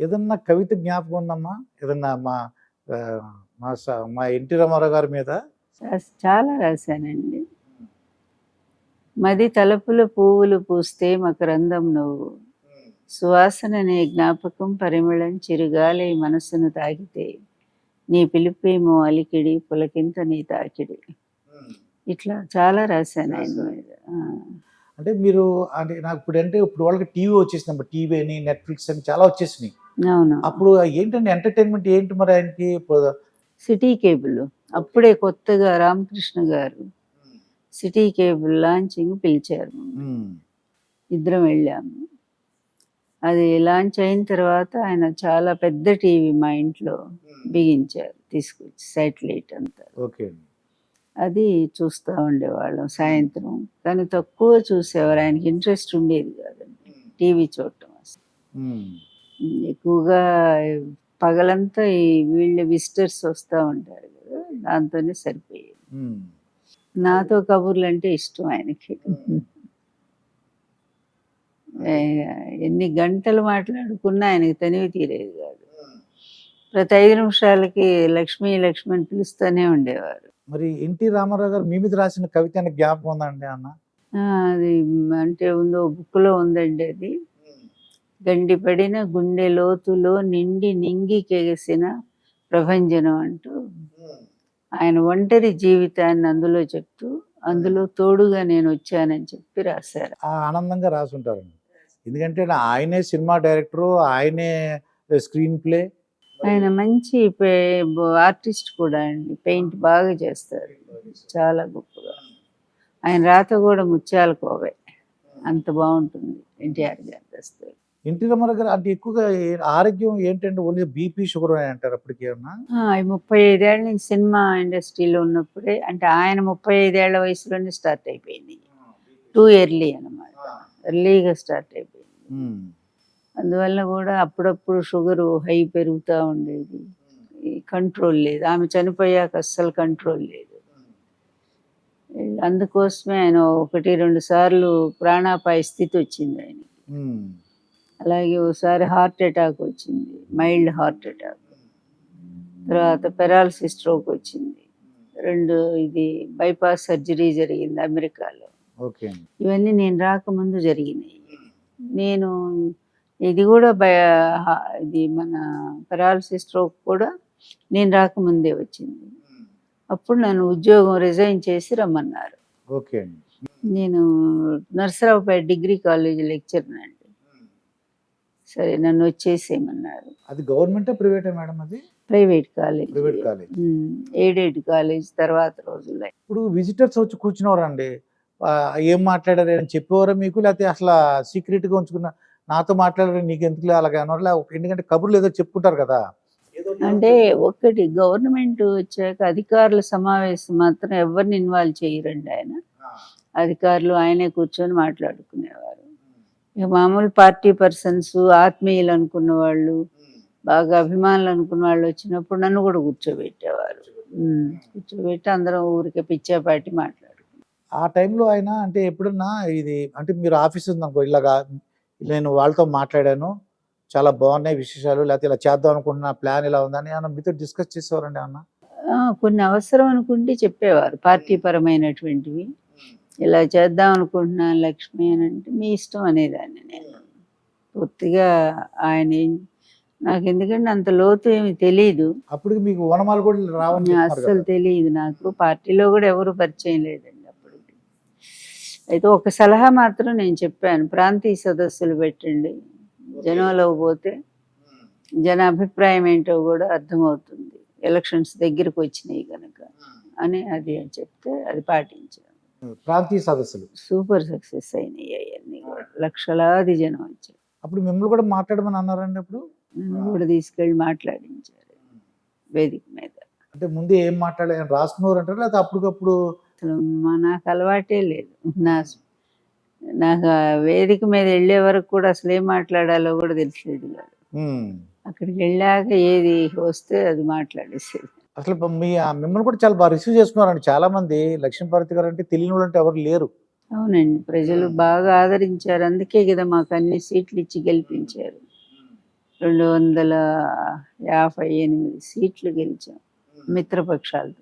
ఏదన్నా కవిత జ్ఞాపకం ఉందమ్మా? ఏదన్నా మా ఆహ్, మా ఎన్టీ రామారావు గారి మీద? చాలా రాశానండి. మది తలపుల పువ్వులు పూస్తే మకరందం నువ్వు, సువాసననే జ్ఞాపకం పరిమళం చిరుగాలి మనసును తాకితే, నీ పిలుపేమో అలికిడి పులకింత నీ తాకిడి. ఇట్లా చాలా రాశాను ఆయన మీద. అంటే మీరు అంటే నాకు ఇప్పుడు వాళ్ళకి టీవీ వచ్చేసిందమ్మా. టీవీ అని, నెట్‌ఫ్లిక్స్ అని చాలా వచ్చేసినాయి. అవును. అప్పుడు ఏంటండి ఎంటర్‌టైన్‌మెంట్ ఏంటి మరి ఆయనకి? సిటీ కేబుల్ అప్పుడే కొత్తగా రామకృష్ణ గారు సిటీ కేబుల్ లాంచింగ్ పిలిచారు. ఇద్దరం వెళ్ళాము. అది లాంచ్ అయిన తర్వాత ఆయన చాలా పెద్ద టీవీ మా ఇంట్లో బిగించారు తీసుకొచ్చి, శాటిలైట్ అంతా. ఓకే. అది చూస్తూ ఉండేవాళ్ళం సాయంత్రం. కానీ తక్కువ చూసేవారు, ఆయనకి ఇంట్రెస్ట్ ఉండేది కాదండి టీవీ చూడటం అసలు. ఎక్కువగా పగలంతా ఈ వీళ్ళు విజిటర్స్ వస్తూ ఉంటారు కదా, దాంతోనే సరిపోయేది. నాతో కబుర్లు అంటే ఇష్టం ఆయనకి. ఎన్ని గంటలు మాట్లాడుకున్నా ఆయనకి తనివి తీరేది కాదు. ప్రతి 5 నిమిషాలకి లక్ష్మి లక్ష్మి అని పిలుస్తూనే ఉండేవారు. మరి ఎన్టీ రామారావు గారు మీ మీద రాసిన కవిత అనే జ్ఞాపకం ఉందండి అన్న? అది అంటే ఉందో బుక్లో ఉందండి. అది గండిపడిన గుండె లోతులో నిండి నింగికెగసిన ప్రభంజనం అంటూ ఆయన ఒంటరి జీవితాన్ని అందులో చెప్తూ, అందులో తోడుగా నేను వచ్చానని చెప్పి రాశారు. ఆనందంగా రాసుంటారండి. ఎందుకంటే ఆయనే సినిమా డైరెక్టరు, ఆయనే స్క్రీన్ ప్లే. ఆయన మంచి ఆర్టిస్ట్ కూడా అండి. పెయింట్ బాగా చేస్తారు, చాలా గొప్పగా. ఆయన రాత కూడా ముత్యాల కోవే, అంత బాగుంటుంది ఎన్టీఆర్ గారి దస్తూరి. ఎన్టీ రామారావు గారు అంటే ఎక్కువగా ఆరోగ్యం ఏంటంటే ఓన్లీ బీపీ షుగర్ అని అంటారు అప్పటికి ఏమన్నా? 35 ఏళ్ళ నుంచి సినిమా ఇండస్ట్రీలో ఉన్నప్పుడే, అంటే ఆయన 35 ఏళ్ల వయసులోనే స్టార్ట్ అయిపోయింది. టూ ఎర్లీ అనమాట, ఎర్లీగా స్టార్ట్ అయిపోయింది. అందువల్ల కూడా అప్పుడప్పుడు షుగరు హై పెరుగుతూ ఉండేది, కంట్రోల్ లేదు. ఆమె చనిపోయాక అస్సలు కంట్రోల్ లేదు. అందుకోసమే ఆయన 1-2 సార్లు ప్రాణాపాయ స్థితి వచ్చింది ఆయనకి. అలాగే ఒకసారి హార్ట్ అటాక్ వచ్చింది, మైల్డ్ హార్ట్ అటాక్. తర్వాత పెరాలసిస్ స్ట్రోక్ వచ్చింది. 2 ఇది బైపాస్ సర్జరీ జరిగింది అమెరికాలో. ఇవన్నీ నేను రాకముందు జరిగినాయి. నేను ఇది కూడా ఇది మన పెరాలసిస్ స్ట్రోక్ కూడా నేను రాకముందే వచ్చింది. అప్పుడు నన్ను ఉద్యోగం రిజైన్ చేసి రమ్మన్నారు. నేను నర్సరావుపేట డిగ్రీ కాలేజ్ లెక్చరర్ అండి. సరే నన్ను వచ్చేసేయమన్నారు. అది గవర్నమెంటా ప్రైవేటా మేడం? అది private college. Private college, aided college. తర్వాత రోజుల్లో ఇప్పుడు విజిటర్స్ వచ్చి కూర్చున్నవారండి, ఏం మాట్లాడారు అని చెప్పేవారా మీకు? లేకపోతే అసలు సీక్రెట్గా ఉంచుకున్న, నాతో మాట్లాడారు నీకు ఎందుకు అలాగే అన్నారు? ఎందుకంటే కబుర్లు ఏదో చెప్పుకుంటారు కదా. అంటే ఒకటి, గవర్నమెంట్ వచ్చాక అధికారుల సమావేశం మాత్రం ఎవరిని ఇన్వాల్వ్ చేయరండి ఆయన. అధికారులు ఆయనే కూర్చొని మాట్లాడుకునేవారు. ఇక మామూలు పార్టీ పర్సన్స్, ఆత్మీయులు అనుకున్న వాళ్ళు, బాగా అభిమానులు అనుకున్న వాళ్ళు వచ్చినప్పుడు నన్ను కూడా కూర్చోబెట్టేవారు. కూర్చోబెట్టి అందరం ఊరికే పిచ్చాపాటి మాట్లాడుకున్నాం. ఆ టైంలో ఆయన అంటే ఎప్పుడన్నా ఇది అంటే మీరు ఆఫీస్ ఉందనుకో, ఇలాగా నేను వాళ్ళతో మాట్లాడాను, చాలా బాగున్నాయి విశేషాలు, లేకపోతే ఇలా చేద్దాం అనుకుంటున్న ప్లాన్ ఇలా ఉందని ఏమన్నా మీతో డిస్కస్ చేసేవారండి ఏమన్నా? కొన్ని అవసరం అనుకుంటే చెప్పేవారు, పార్టీ పరమైనటువంటివి. ఇలా చేద్దాం అనుకుంటున్నాను లక్ష్మి అని అంటే, మీ ఇష్టం అనేదాన్ని నేను. పూర్తిగా ఆయన నాకు ఎందుకంటే అంత లోతు ఏమి తెలియదు. అప్పుడు మీకు వనమాలు కూడా రావని అస్సలు తెలియదు నాకు. పార్టీలో కూడా ఎవరు పరిచయం లేదండి అప్పుడు. అయితే ఒక సలహా మాత్రం నేను చెప్పాను, ప్రాంతీయ సదస్సులు పెట్టండి, జనంలో పోతే జన అభిప్రాయం ఏంటో కూడా అర్థమవుతుంది, ఎలక్షన్స్ దగ్గరకు వచ్చినాయి కనుక అని అది చెప్తే అది పాటించాను. ప్రాంతీయ సదస్సులు సూపర్ సక్సెస్ అయినాయి అవన్నీ కూడా, లక్షలాది జనం వచ్చారు. అప్పుడు మిమ్మల్ని కూడా మాట్లాడమని అన్నారండి? అప్పుడు నన్ను కూడా తీసుకెళ్ళి మాట్లాడించారు వేదిక మీద. అంటే ముందు ఏం మాట్లాడారు, రాసుకున్నారు అంటారు లేదా అప్పటికప్పుడు? అసలు నాకు అలవాటే లేదు. నాకు వేదిక మీద వెళ్ళే వరకు కూడా అసలు ఏం మాట్లాడాలో కూడా తెలిసేది కాదు. అక్కడికి వెళ్ళాక ఏది వస్తే అది మాట్లాడేసేది. అసలు మిమ్మల్ని కూడా చాలా బాగా రిసీవ్ చేసుకున్నారండి చాలా మంది. లక్ష్మీపార్వతి గారు అంటే తెలియని వాళ్ళు అంటే ఎవరు లేరు. అవునండి, ప్రజలు బాగా ఆదరించారు. అందుకే కదా మాకు అన్ని సీట్లు ఇచ్చి గెలిపించారు. 258 సీట్లు గెలిచాం మిత్రపక్షాలతో.